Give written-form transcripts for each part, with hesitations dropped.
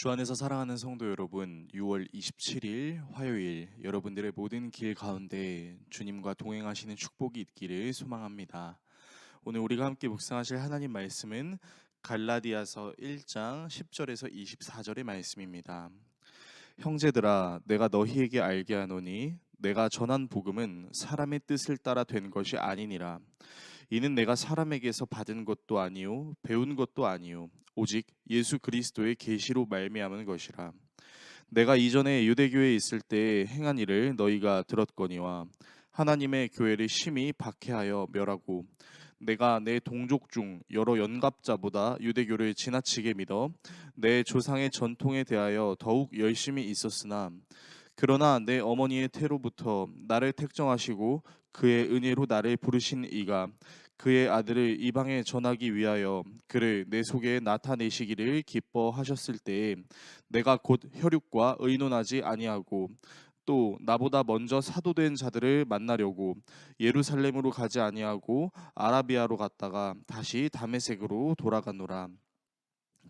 주 안에서 사랑하는 성도 여러분, 6월 27일 화요일 여러분들의 모든 길 가운데 주님과 동행하시는 축복이 있기를 소망합니다. 오늘 우리가 함께 묵상하실 하나님 말씀은 갈라디아서 1장 10절에서 24절의 말씀입니다. 형제들아, 내가 너희에게 알게 하노니 내가 전한 복음은 사람의 뜻을 따라 된 것이 아니니라. 이는 내가 사람에게서 받은 것도 아니요 배운 것도 아니요 오직 예수 그리스도의 계시로 말미암은 것이라. 내가 이전에 유대교에 있을 때 행한 일을 너희가 들었거니와 하나님의 교회를 심히 박해하여 멸하고 내가 내 동족 중 여러 연갑자보다 유대교를 지나치게 믿어 내 조상의 전통에 대하여 더욱 열심히 있었으나 그러나 내 어머니의 태로부터 나를 택정하시고 그의 은혜로 나를 부르신 이가 그의 아들을 이방에 전하기 위하여 그를 내 속에 나타내시기를 기뻐하셨을 때에 내가 곧 혈육과 의논하지 아니하고 또 나보다 먼저 사도된 자들을 만나려고 예루살렘으로 가지 아니하고 아라비아로 갔다가 다시 다메섹으로 돌아가노라.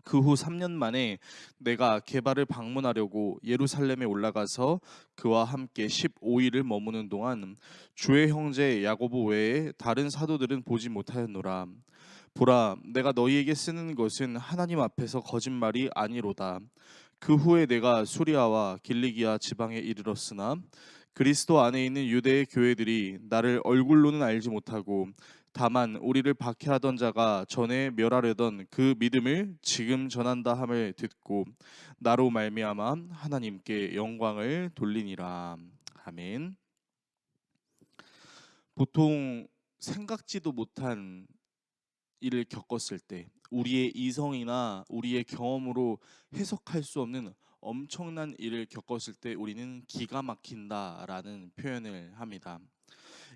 그 후 3년 만에 내가 게바를 방문하려고 예루살렘에 올라가서 그와 함께 15일을 머무는 동안 주의 형제 야고보 외에 다른 사도들은 보지 못하였노라. 보라, 내가 너희에게 쓰는 것은 하나님 앞에서 거짓말이 아니로다. 그 후에 내가 수리아와 길리기아 지방에 이르렀으나 그리스도 안에 있는 유대의 교회들이 나를 얼굴로는 알지 못하고 다만 우리를 박해하던 자가 전에 멸하려던 그 믿음을 지금 전한다 함을 듣고 나로 말미암아 하나님께 영광을 돌리니라. 아멘. 보통 생각지도 못한 일을 겪었을 때 우리의 이성이나 우리의 경험으로 해석할 수 없는 엄청난 일을 겪었을 때 우리는 기가 막힌다라는 표현을 합니다.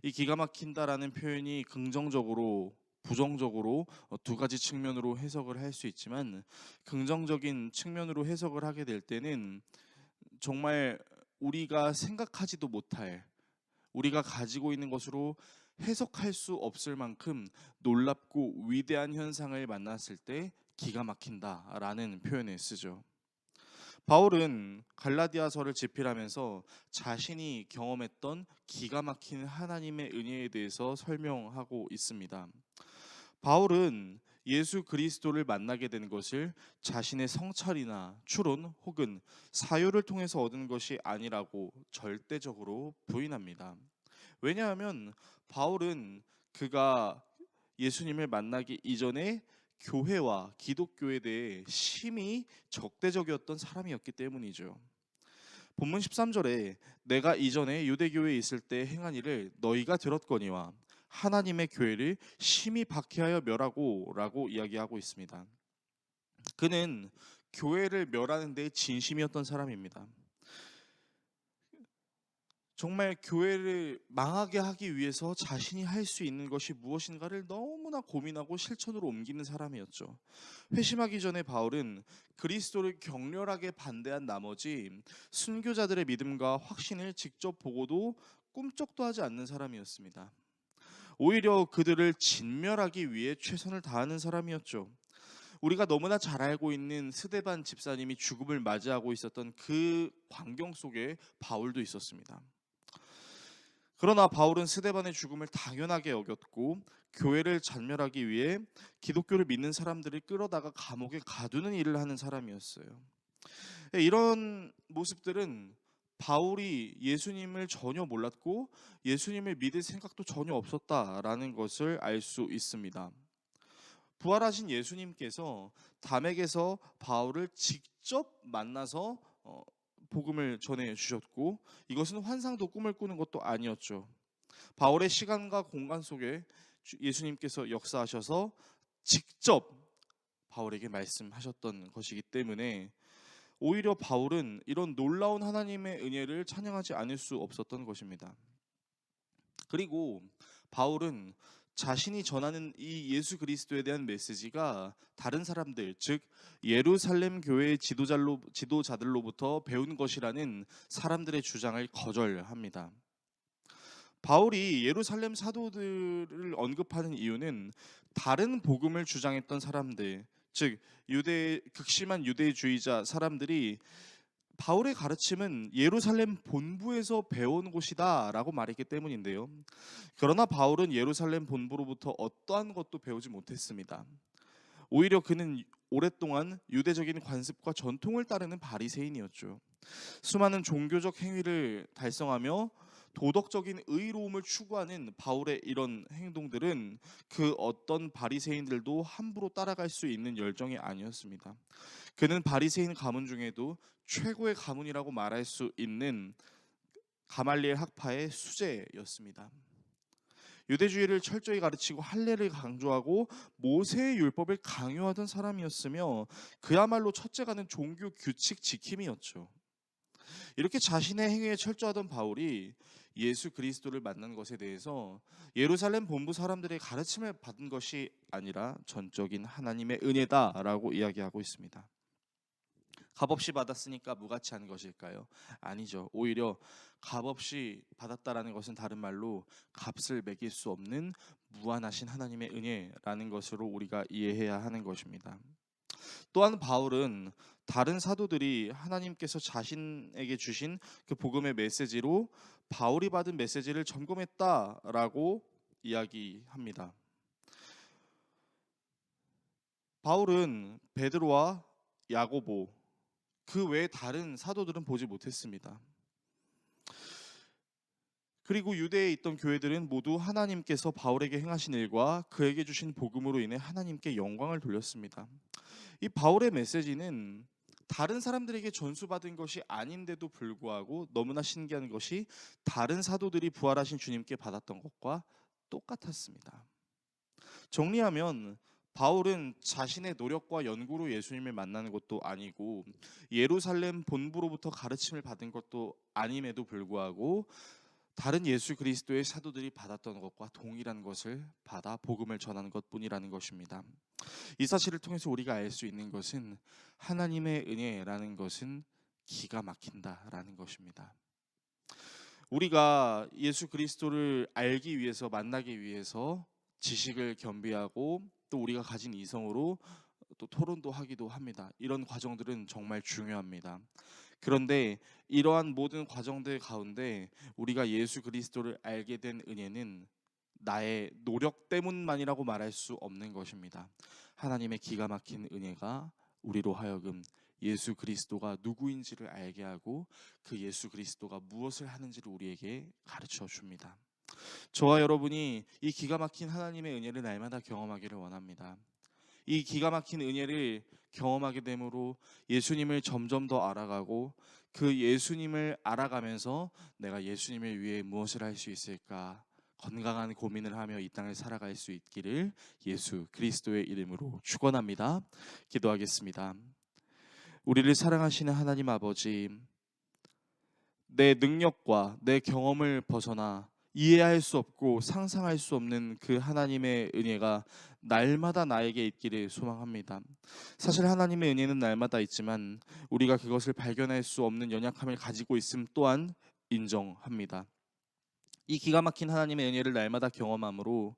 이 기가 막힌다라는 표현이 긍정적으로 부정적으로 두 가지 측면으로 해석을 할 수 있지만 긍정적인 측면으로 해석을 하게 될 때는 정말 우리가 생각하지도 못할 우리가 가지고 있는 것으로 해석할 수 없을 만큼 놀랍고 위대한 현상을 만났을 때 기가 막힌다라는 표현을 쓰죠. 바울은 갈라디아서를 집필하면서 자신이 경험했던 기가 막힌 하나님의 은혜에 대해서 설명하고 있습니다. 바울은 예수 그리스도를 만나게 된 것을 자신의 성찰이나 추론 혹은 사유를 통해서 얻은 것이 아니라고 절대적으로 부인합니다. 왜냐하면 바울은 그가 예수님을 만나기 이전에 교회와 기독교에 대해 심히 적대적이었던 사람이었기 때문이죠. 본문 13절에 내가 이전에 유대교에 있을 때 행한 일을 너희가 들었거니와 하나님의 교회를 심히 박해하여 멸하고 라고 이야기하고 있습니다. 그는 교회를 멸하는 데 진심이었던 사람입니다. 정말 교회를 망하게 하기 위해서 자신이 할 수 있는 것이 무엇인가를 너무나 고민하고 실천으로 옮기는 사람이었죠. 회심하기 전에 바울은 그리스도를 격렬하게 반대한 나머지 순교자들의 믿음과 확신을 직접 보고도 꿈쩍도 하지 않는 사람이었습니다. 오히려 그들을 진멸하기 위해 최선을 다하는 사람이었죠. 우리가 너무나 잘 알고 있는 스데반 집사님이 죽음을 맞이하고 있었던 그 광경 속에 바울도 있었습니다. 그러나 바울은 스데반의 죽음을 당연하게 여겼고 교회를 잔멸하기 위해 기독교를 믿는 사람들을 끌어다가 감옥에 가두는 일을 하는 사람이었어요. 이런 모습들은 바울이 예수님을 전혀 몰랐고 예수님을 믿을 생각도 전혀 없었다라는 것을 알 수 있습니다. 부활하신 예수님께서 담에게서 바울을 직접 만나서 복음을 전해 주셨고 이것은 환상도 꿈을 꾸는 것도 아니었죠. 바울의 시간과 공간 속에 예수님께서 역사하셔서 직접 바울에게 말씀하셨던 것이기 때문에 오히려 바울은 이런 놀라운 하나님의 은혜를 찬양하지 않을 수 없었던 것입니다. 그리고 바울은 자신이 전하는 이 예수 그리스도에 대한 메시지가 다른 사람들, 즉 예루살렘 교회의 지도자들로부터 배운 것이라는 사람들의 주장을 거절합니다. 바울이 예루살렘 사도들을 언급하는 이유는 다른 복음을 주장했던 사람들, 즉 극심한 유대주의자 사람들이 바울의 가르침은 예루살렘 본부에서 배운 곳이다라고 말했기 때문인데요. 그러나 바울은 예루살렘 본부로부터 어떠한 것도 배우지 못했습니다. 오히려 그는 오랫동안 유대적인 관습과 전통을 따르는 바리새인이었죠. 수많은 종교적 행위를 달성하며 도덕적인 의로움을 추구하는 바울의 이런 행동들은 그 어떤 바리새인들도 함부로 따라갈 수 있는 열정이 아니었습니다. 그는 바리새인 가문 중에도 최고의 가문이라고 말할 수 있는 가말리엘 학파의 수제였습니다. 유대주의를 철저히 가르치고 할례를 강조하고 모세의 율법을 강요하던 사람이었으며 그야말로 첫째가는 종교 규칙 지킴이었죠. 이렇게 자신의 행위에 철저하던 바울이 예수 그리스도를 만난 것에 대해서 예루살렘 본부 사람들의 가르침을 받은 것이 아니라 전적인 하나님의 은혜다라고 이야기하고 있습니다. 값없이 받았으니까 무가치 한 것일까요? 아니죠. 오히려 값없이 받았다라는 것은 다른 말로 값을 매길 수 없는 무한하신 하나님의 은혜라는 것으로 우리가 이해해야 하는 것입니다. 또한 바울은 다른 사도들이 하나님께서 자신에게 주신 그 복음의 메시지로 바울이 받은 메시지를 점검했다라고 이야기합니다. 바울은 베드로와 야고보 그 외에 다른 사도들은 보지 못했습니다. 그리고 유대에 있던 교회들은 모두 하나님께서 바울에게 행하신 일과 그에게 주신 복음으로 인해 하나님께 영광을 돌렸습니다. 이 바울의 메시지는 다른 사람들에게 전수받은 것이 아닌데도 불구하고 너무나 신기한 것이 다른 사도들이 부활하신 주님께 받았던 것과 똑같았습니다. 정리하면 바울은 자신의 노력과 연구로 예수님을 만나는 것도 아니고 예루살렘 본부로부터 가르침을 받은 것도 아님에도 불구하고 다른 예수 그리스도의 사도들이 받았던 것과 동일한 것을 받아 복음을 전하는 것뿐이라는 것입니다. 이 사실을 통해서 우리가 알 수 있는 것은 하나님의 은혜라는 것은 기가 막힌다라는 것입니다. 우리가 예수 그리스도를 알기 위해서 만나기 위해서 지식을 겸비하고 또 우리가 가진 이성으로 또 토론도 하기도 합니다. 이런 과정들은 정말 중요합니다. 그런데 이러한 모든 과정들 가운데 우리가 예수 그리스도를 알게 된 은혜는 나의 노력 때문만이라고 말할 수 없는 것입니다. 하나님의 기가 막힌 은혜가 우리로 하여금 예수 그리스도가 누구인지를 알게 하고 그 예수 그리스도가 무엇을 하는지를 우리에게 가르쳐 줍니다. 저와 여러분이 이 기가 막힌 하나님의 은혜를 날마다 경험하기를 원합니다. 이 기가 막힌 은혜를 경험하게 됨으로 예수님을 점점 더 알아가고 그 예수님을 알아가면서 내가 예수님을 위해 무엇을 할 수 있을까 건강한 고민을 하며 이 땅을 살아갈 수 있기를 예수 그리스도의 이름으로 축원합니다. 기도하겠습니다. 우리를 사랑하시는 하나님 아버지, 내 능력과 내 경험을 벗어나 이해할 수 없고 상상할 수 없는 그 하나님의 은혜가 날마다 나에게 있기를 소망합니다. 사실 하나님의 은혜는 날마다 있지만 우리가 그것을 발견할 수 없는 연약함을 가지고 있음 또한 인정합니다. 이 기가 막힌 하나님의 은혜를 날마다 경험함으로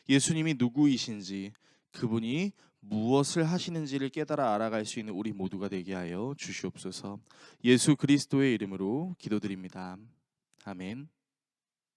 예수님이 누구이신지 그분이 무엇을 하시는지를 깨달아 알아갈 수 있는 우리 모두가 되게 하여 주시옵소서. 예수 그리스도의 이름으로 기도드립니다. 아멘.